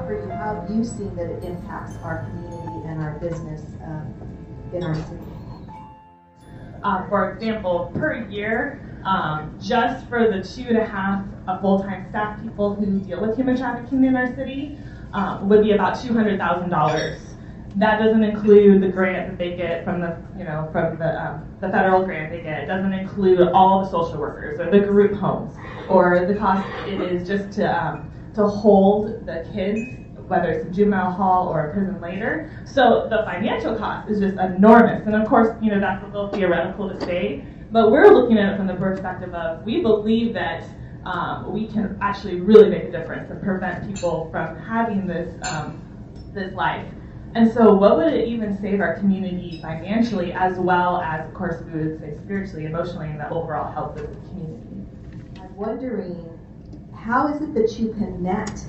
for you? How have you seen that it impacts our community and our business in our city? For example, per year, just for the 2.5 full-time staff people who deal with human trafficking in our city, would be about $200,000. That doesn't include the grant that they get from the federal grant they get. It doesn't include all the social workers or the group homes or the cost it is just to hold the kids, whether it's in juvenile hall or a prison later. So the financial cost is just enormous. And of course, that's a little theoretical to say, but we're looking at it from the perspective of we believe that we can actually really make a difference and prevent people from having this life. And so what would it even save our community financially, as well as, of course, we would say spiritually, emotionally, and the overall health of the community? I'm wondering, how is it that you connect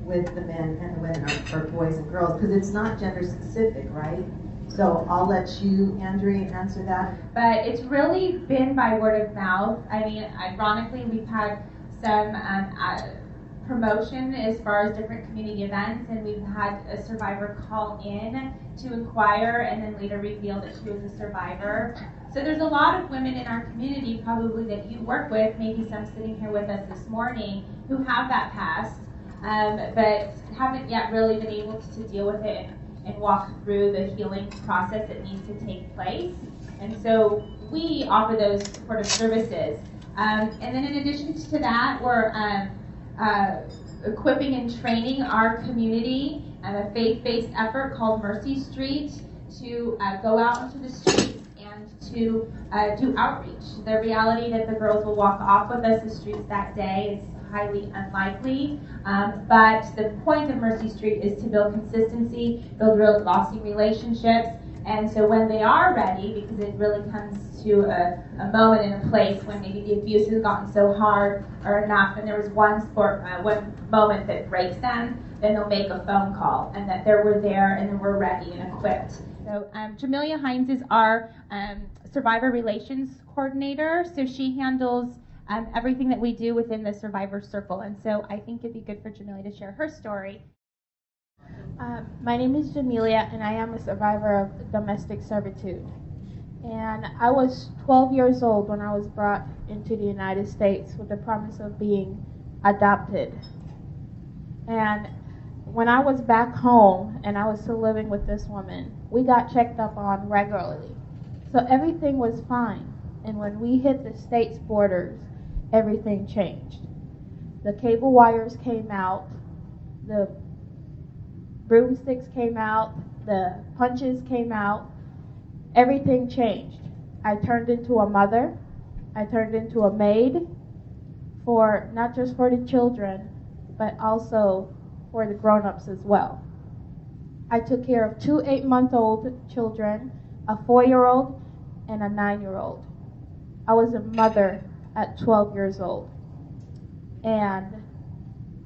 with the men and the women, or boys and girls? Because it's not gender specific, right? So I'll let you, Andrea, answer that. But it's really been by word of mouth. I mean, ironically, we've had some promotion as far as different community events, and we've had a survivor call in to inquire and then later reveal that she was a survivor. So there's a lot of women in our community probably that you work with, maybe some sitting here with us this morning, who have that past, but haven't yet really been able to deal with it and walk through the healing process that needs to take place. And so we offer those supportive services. And then in addition to that, we're equipping and training our community a faith-based effort called Mercy Street to go out into the streets and to do outreach. The reality that the girls will walk off with us the streets that day is highly unlikely, but the point of Mercy Street is to build consistency, build lasting relationships, and so when they are ready, because it really comes to a moment and a place when maybe the abuse has gotten so hard or enough, and there was one moment that breaks them, then they'll make a phone call, and that we're there and then we're ready and equipped. So Jamelia Hinds is our survivor relations coordinator, so she handles everything that we do within the survivor circle, and so I think it'd be good for Jamelia to share her story. My name is Jamelia, and I am a survivor of domestic servitude. And I was 12 years old when I was brought into the United States with the promise of being adopted. And when I was back home and I was still living with this woman, we got checked up on regularly. So everything was fine. And when we hit the state's borders, everything changed. The cable wires came out, the broomsticks came out, the punches came out, everything changed. I turned into a mother, I turned into a maid, for not just for the children, but also for the grown-ups as well. I took care of 2 8-month-old children, a 4-year-old, and a 9-year-old. I was a mother at 12 years old, and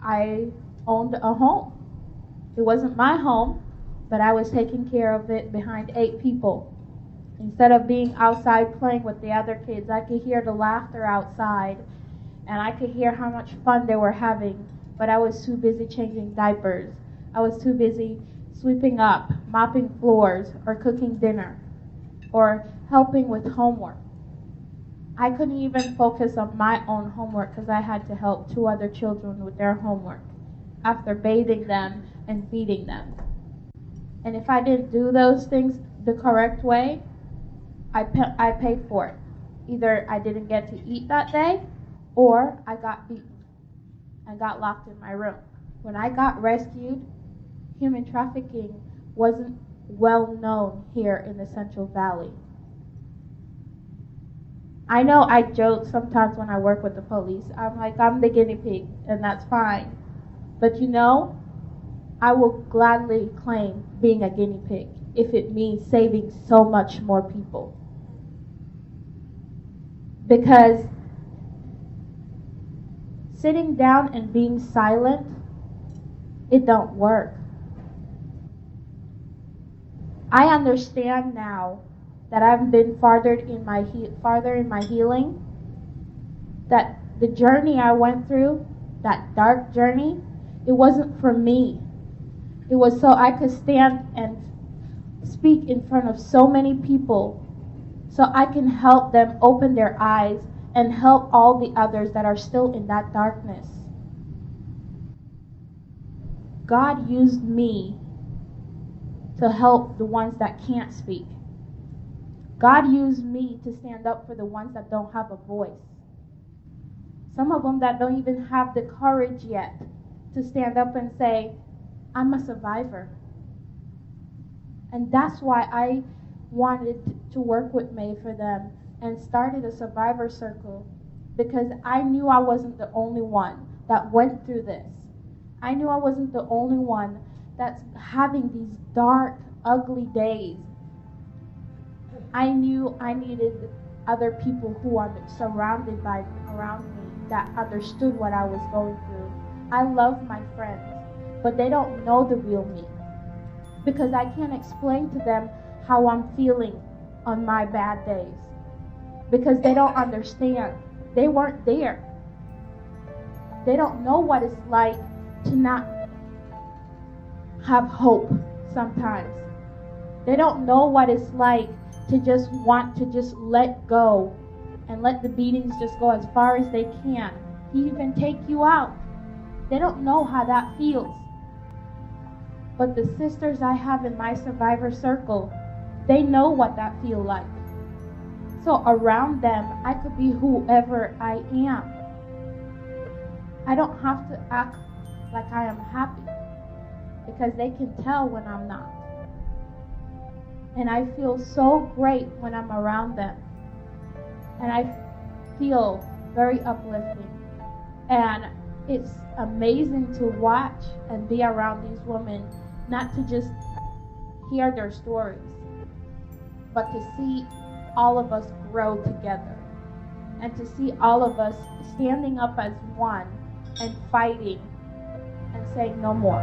I owned a home. It wasn't my home, but I was taking care of it behind 8 people. Instead of being outside playing with the other kids, I could hear the laughter outside, and I could hear how much fun they were having, but I was too busy changing diapers. I was too busy sweeping up, mopping floors, or cooking dinner, or helping with homework. I couldn't even focus on my own homework because I had to help 2 other children with their homework after bathing them and feeding them. And if I didn't do those things the correct way, I paid for it. Either I didn't get to eat that day, or I got beaten. I got locked in my room. When I got rescued, human trafficking wasn't well known here in the Central Valley. I know I joke sometimes when I work with the police. I'm like, I'm the guinea pig, and that's fine. But I will gladly claim being a guinea pig if it means saving so much more people. Because sitting down and being silent, it don't work. I understand now that I've been farther in my healing, that the journey I went through, that dark journey, it wasn't for me. It was so I could stand and speak in front of so many people, so I can help them open their eyes and help all the others that are still in that darkness. God used me to help the ones that can't speak. God used me to stand up for the ones that don't have a voice. Some of them that don't even have the courage yet to stand up and say, I'm a survivor. And that's why I wanted to work with May for them and started a survivor circle, because I knew I wasn't the only one that went through this. I knew I wasn't the only one that's having these dark, ugly days. I knew I needed other people who are surrounded around me that understood what I was going through. I love my friends, but they don't know the real me, because I can't explain to them how I'm feeling on my bad days, because they don't understand. They weren't there. They don't know what it's like to not have hope sometimes. They don't know what it's like to just want to just let go and let the beatings just go as far as they can. He even take you out. They don't know how that feels. But the sisters I have in my survivor circle, they know what that feels like. So around them, I could be whoever I am. I don't have to act like I am happy, because they can tell when I'm not. And I feel so great when I'm around them. And I feel very uplifting. And it's amazing to watch and be around these women, not to just hear their stories, but to see all of us grow together, and to see all of us standing up as one and fighting and saying no more.